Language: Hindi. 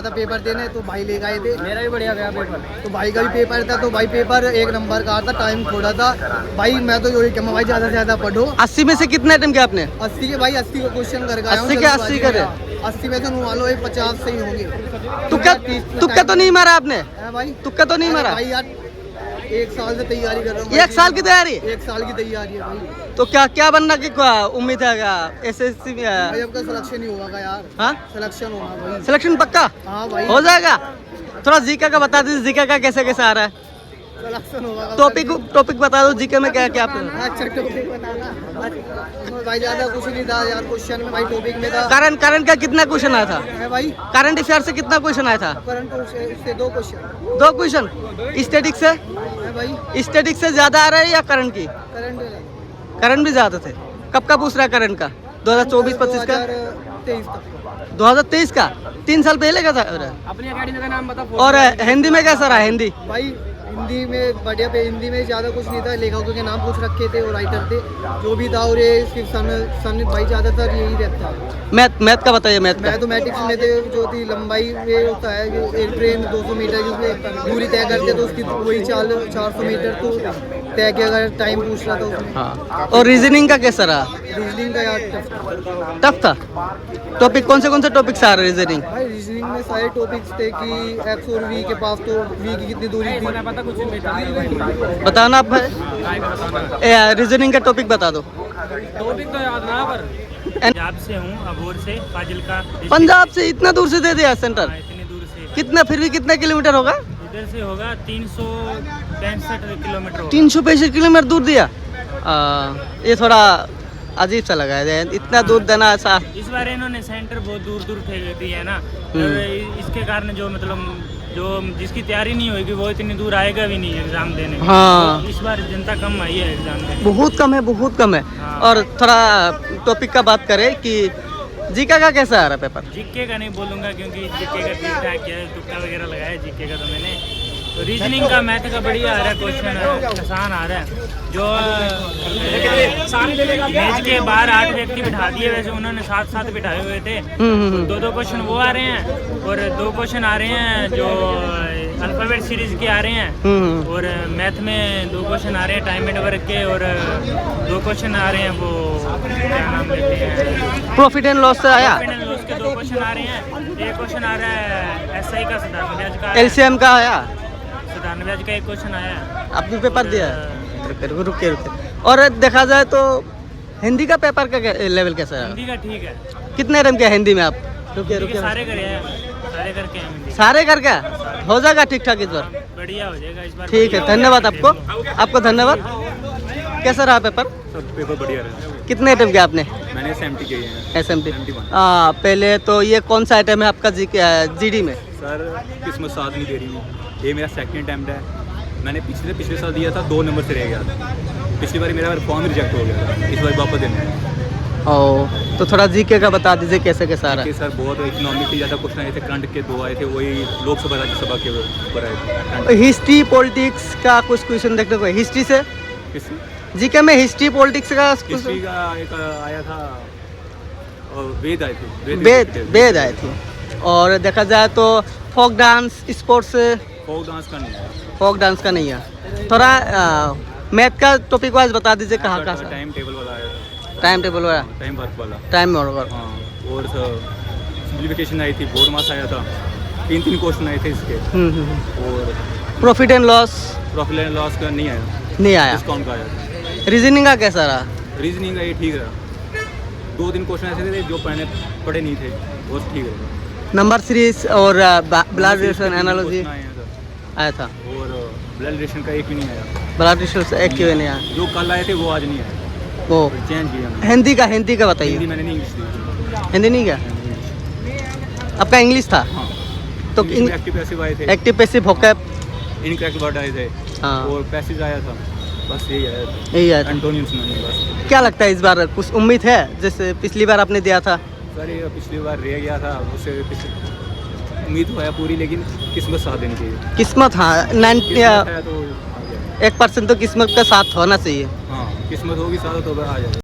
था पेपर देने, तो भाई ले गए थे। मेरा भी बढ़िया गया पेपर। तो भाई का भी पेपर था, तो भाई पेपर 1 नंबर का था, टाइम थोड़ा था। भाई मैं तो यही कहूँगा भाई ज़्यादा से ज़्यादा पढ़ो। 80 में से कितने अटेम्प्ट किया आपने? 80 के भाई 80 को क्वेश्चन कर गया 80 के 80 करे। 80 में से मान लो 50 सही होंगे। तुक्का तो नहीं मारा आपने? है भाई, तुक्का तो नहीं मारा? भाई यार 1 साल से तैयारी कर रहा हूँ। 1 साल की तैयारी? 1 साल की तैयारी है भाई। तो क्या बनना की उम्मीद है क्या SSC में? भाई आपका सिलेक्शन ही होगा यार। हाँ, सिलेक्शन होगा भाई। सिलेक्शन पक्का हाँ भाई हो जाएगा। थोड़ा जीके का बता दीजिए, जीके का कैसे कैसे आ रहा है? सिलेक्शन होगा। टॉपिक बता दो जीके में क्या क्या आपने? अच्छा टॉपिक बताना भाई, ज्यादा कुछ नहीं था यार क्वेश्चन में भाई। टॉपिक में था करंट का कितना क्वेश्चन आया था? है भाई, करंट अफेयर से कितना क्वेश्चन आया था? करंट से 2 क्वेश्चन। 2 क्वेश्चन। स्टैटिक से? है भाई, स्टैटिक से ज्यादा आ रहा है या करंट की? करंट भी ज्यादा थे। कब का पूछ रहा है करंट का? 2024-25 का? 2023 का? 3 साल पहले का था। अपनी अकेडमी का नाम बता। और हिंदी में कैसा रहा? हिंदी भाई हिंदी में बढ़िया पे, हिंदी में ज़्यादा कुछ नहीं था। लेखकों के नाम पूछ रखे थे और राइटर थे जो भी था। और ये सिर्फ सन भाई ज़्यादातर यही रहता है। मैथ का बताइए। मैथ का मैथमेटिक्स में थे जो थी लंबाई में होता है कि एक ट्रेन 200 मीटर जिसमें दूरी तय करते तो उसकी वही 400 मीटर तो तय किया। अगर टाइम पूछ रहा था उसमें। हाँ। और रीजनिंग का कैसा रहा? रीजनिंग का यार टफ था। टॉपिक कौन से टॉपिक्स आ रहे रीजनिंग? भाई रीजनिंग में सारे टॉपिक्स थे कि एक्स और वी के पास तो वी की कितनी दूरी थी। पता कुछ नहीं बताना आप भाई। रीजनिंग का टॉपिक बता दो। टॉपिक तो याद ना, पर पंजाब से हूँ, अबोर से, फाजिलका। पंजाब से इतना दूर से दे दिया सेंटर? इतनी दूर से। कितना फिर भी कितना किलोमीटर होगा? इधर से होगा 365 किलोमीटर। 365 किलोमीटर दूर दिया। ये थोड़ा अजीब सा लगा है, इतना दूर देना ऐसा। इस बार इन्होंने सेंटर बहुत दूर दूर दिए है ना, और इसके कारण जो मतलब जो जिसकी तैयारी नहीं होगी वो इतनी दूर आएगा भी नहीं एग्जाम देने। हाँ, तो इस बार जनता कम आई है एग्जाम देने। बहुत कम है। हाँ। और थोड़ा टॉपिक का बात करें कि जीके का कैसा आ रहा है पेपर? जीके का नहीं बोलूँगा क्योंकि जीके का ठीक ठाक किया है, तुक्का वगैरह लगाया जीके का तो मैंने। तो रीजनिंग का मैथ का बढ़िया आ रहा है, क्वेश्चन आसान आ रहा है। जो मैच के बाहर 8 व्यक्ति बिठा दिए, वैसे उन्होंने 7 बिठाए हुए थे। 2 क्वेश्चन वो आ रहे हैं और 2 क्वेश्चन आ रहे हैं जो अल्फाबेट सीरीज के आ रहे हैं। और मैथ में 2 क्वेश्चन आ रहे हैं टाइम एंड वर्क के, और 2 क्वेश्चन आ रहे हैं वो क्या नाम लेते हैं, प्रॉफिट एंड लॉस से आया। प्रॉफिट एंड लॉस के 2 क्वेश्चन आ रहे हैं। एक क्वेश्चन आ रहा है SI का, साधारण ब्याज का। LCM का आया। साधारण ब्याज का एक क्वेश्चन आया है। आपने पेपर दिया है? रुके। और देखा जाए तो हिंदी का पेपर का लेवल कैसा है? हिंदी का ठीक है। कितने रन किया हिंदी में आप? हिंदी के सारे करे हैं, सारे करके हैं हिंदी। सारे करके हो जाएगा ठीक ठाक इस बार? बढ़िया हो जाएगा इस बार। ठीक है, धन्यवाद आपको धन्यवाद। कैसा रहा पेपर? सब पेपर बढ़िया रहा। कितने अटेम्प्ट किया आपने? मैंने SMT किए हैं। SMT। पहले तो ये कौन सा आइटम है आपका GD में? सर किस्मत साथ नहीं दे रही है। ये मेरा सेकंड अटैम्प्ट है। मैंने पिछले साल दिया था, 2 नंबर से रह गया था। पिछली बार मेरा फॉर्म रिजेक्ट हो गया था, इस बार वापस देना है। ओ, तो थोड़ा जीके का बता दीजिए कैसे कैसा आ रहा है? सर बहुत इकोनॉमिक के ज़्यादा क्वेश्चन आए थे, करंट के 2 आए थे, वही लोकसभा राज्यसभा के ऊपर आए थे। हिस्ट्री पॉलिटिक्स का कुछ क्वेश्चन देखने को? हिस्ट्री से जीके में हिस्ट्री पॉलिटिक्स का हिस्ट्री का एक आया था, और वेद आए थे। वेद आए थे। और देखा जाए तो folk dance, sports. Folk dance का नहीं है। फोक डांस का नहीं है। थोड़ा मैथ का टॉपिक वाइज बता दीजिए कहाँ कहाँ? टाइम टेबल वाला आया था। टाइम टेबल वाला? टाइम वर्क वाला। Time work. हाँ, और सिंप्लीफिकेशन आई थी, बोर्ड मास आया था। 3 क्वेश्चन आए थे इसके। और प्रॉफिट एंड लॉस का नहीं आया। डिस्काउंट का आया था। रीजनिंग का कैसा रहा? रीजनिंग का ये ठीक रहा। 2-3 क्वेश्चन ऐसे थे जो पढ़े नहीं थे, वो ठीक है। नंबर सीरीज और ब्लड रिलेशन एनालॉजी आया था। और ब्लड रिलेशन का एक भी नहीं आया। ब्लड रिलेशन एक क्यों नहीं आया? जो कल आए थे वो आज नहीं आए, वो चेंज किया। हिंदी का बताइए। हिंदी मैंने नहीं, इंग्लिश दी। हिंदी नहीं क्या आपका? इंग्लिश था। हाँ, तो एक्टिव पैसिव आए थे। Active passive vocab incorrect word आए थे। हाँ। और पैसिव आया था, बस यही आया था। एंटोनिम्स नहीं, बस। क्या लगता है इस बार कुछ उम्मीद है जैसे पिछली बार आपने दिया था? सर ये पिछली बार रह गया था, उससे उम्मीद तो है पूरी, लेकिन किस्मत साथ देनी चाहिए। किस्मत, हाँ, 1% तो किस्मत का साथ होना चाहिए। हाँ, किस्मत होगी साथ तो आ जाएगा।